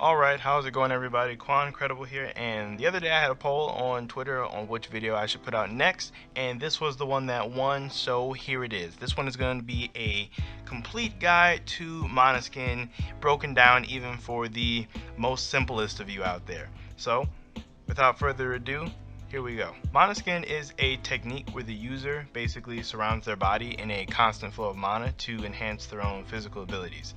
Alright, how's it going everybody? Quancredible here, and the other day I had a poll on Twitter on which video I should put out next, and this was the one that won, so here it is. This one is going to be a complete guide to manaskin, broken down even for the most simplest of you out there. So, without further ado, here we go. Manaskin is a technique where the user basically surrounds their body in a constant flow of mana to enhance their own physical abilities,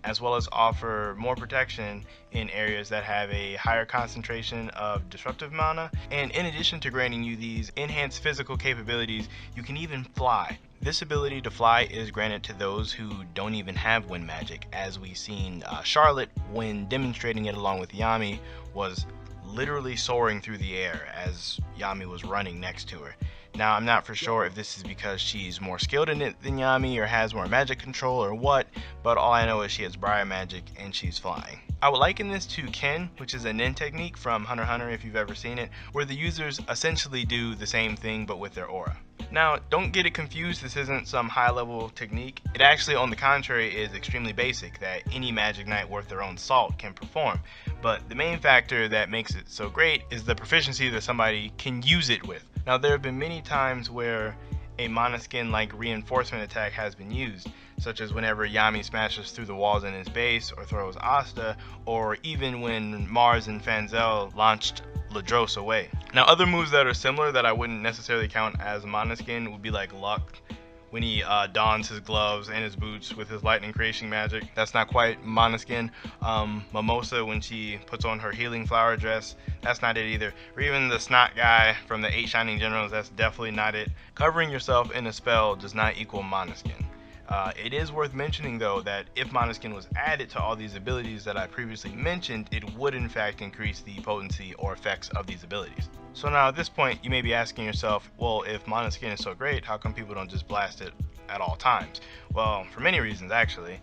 as well as offer more protection in areas that have a higher concentration of disruptive mana. And in addition to granting you these enhanced physical capabilities, you can even fly. This ability to fly is granted to those who don't even have wind magic, as we've seen Charlotte, when demonstrating it along with Yami, was literally soaring through the air as Yami was running next to her. Now, I'm not for sure if this is because she's more skilled in it than Yami or has more magic control or what, but all I know is she has Briar magic and she's flying. I would liken this to Ken, which is a nin technique from Hunter x Hunter if you've ever seen it, where the users essentially do the same thing but with their aura. Now, don't get it confused, this isn't some high level technique. It actually, on the contrary, is extremely basic that any magic knight worth their own salt can perform. But the main factor that makes it so great is the proficiency that somebody can use it with. Now, there have been many times where a manaskin like reinforcement attack has been used, such as whenever Yami smashes through the walls in his base or throws Asta, or even when Mars and Fanzel launched Ladros away. Now, other moves that are similar that I wouldn't necessarily count as manaskin would be like Luck, when he dons his gloves and his boots with his lightning creation magic. That's not quite manaskin. Mimosa, when she puts on her healing flower dress, that's not it either. Or even the snot guy from the 8 Shining Generals, that's definitely not it. Covering yourself in a spell does not equal manaskin. It is worth mentioning though that if manaskin was added to all these abilities that I previously mentioned, it would in fact increase the potency or effects of these abilities. So now at this point you may be asking yourself, well, if manaskin is so great, how come people don't just blast it at all times? Well, for many reasons actually.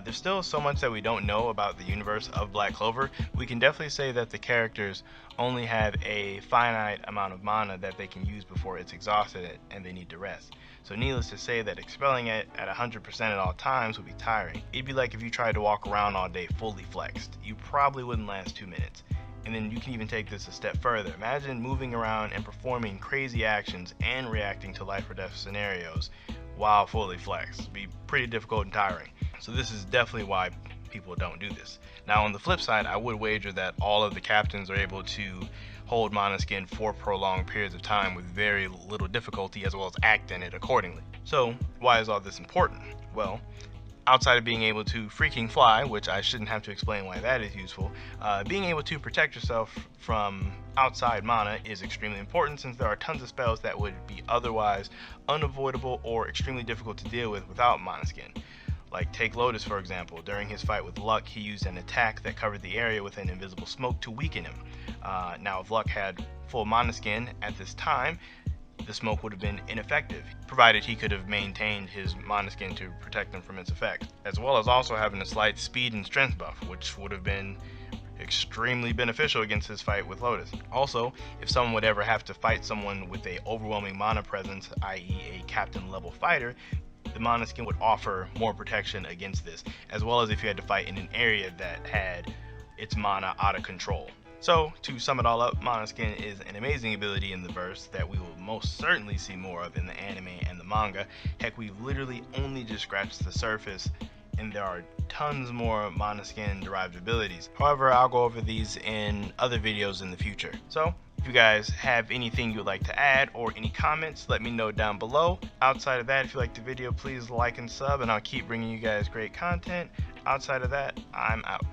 There's still so much that we don't know about the universe of Black Clover. We can definitely say that the characters only have a finite amount of mana that they can use before it's exhausted and they need to rest. So needless to say that expelling it at 100% at all times would be tiring. It'd be like if you tried to walk around all day fully flexed. You probably wouldn't last 2 minutes. And then you can even take this a step further. Imagine moving around and performing crazy actions and reacting to life or death scenarios while fully flexed. It'd be pretty difficult and tiring. So this is definitely why people don't do this. Now on the flip side, I would wager that all of the captains are able to hold manaskin for prolonged periods of time with very little difficulty, as well as act in it accordingly. So why is all this important? Well, outside of being able to freaking fly, which I shouldn't have to explain why that is useful, being able to protect yourself from outside mana is extremely important, since there are tons of spells that would be otherwise unavoidable or extremely difficult to deal with without manaskin. Like take Lotus for example. During his fight with Luck, he used an attack that covered the area with an invisible smoke to weaken him. Now if Luck had full manaskin at this time, the smoke would have been ineffective, provided he could have maintained his manaskin to protect him from its effect, as well as also having a slight speed and strength buff, which would have been extremely beneficial against his fight with Lotus. Also, if someone would ever have to fight someone with a overwhelming mana presence, i.e. a captain level fighter, the manaskin would offer more protection against this, as well as if you had to fight in an area that had its mana out of control. So, to sum it all up, manaskin is an amazing ability in the verse that we will most certainly see more of in the anime and the manga. Heck, we've literally only just scratched the surface, and there are tons more manaskin derived abilities. However, I'll go over these in other videos in the future. So, if you guys have anything you'd like to add or any comments, let me know down below. Outside of that, if you liked the video, please like and sub, and I'll keep bringing you guys great content. Outside of that, I'm out.